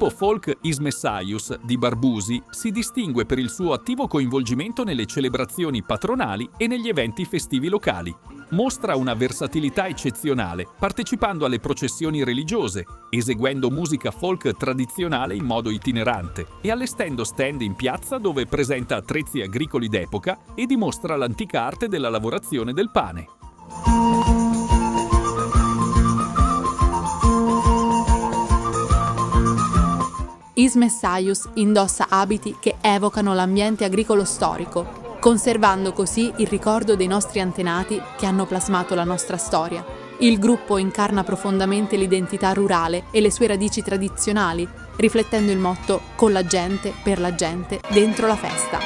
gruppo folk Is Messiahus di Barbusi si distingue per il suo attivo coinvolgimento nelle celebrazioni patronali e negli eventi festivi locali. Mostra una versatilità eccezionale, partecipando alle processioni religiose, eseguendo musica folk tradizionale in modo itinerante e allestendo stand in piazza dove presenta attrezzi agricoli d'epoca e dimostra l'antica arte della lavorazione del pane. Is Messiahus indossa abiti che evocano l'ambiente agricolo storico, conservando così il ricordo dei nostri antenati che hanno plasmato la nostra storia. Il gruppo incarna profondamente l'identità rurale e le sue radici tradizionali, riflettendo il motto "con la gente, per la gente, dentro la festa".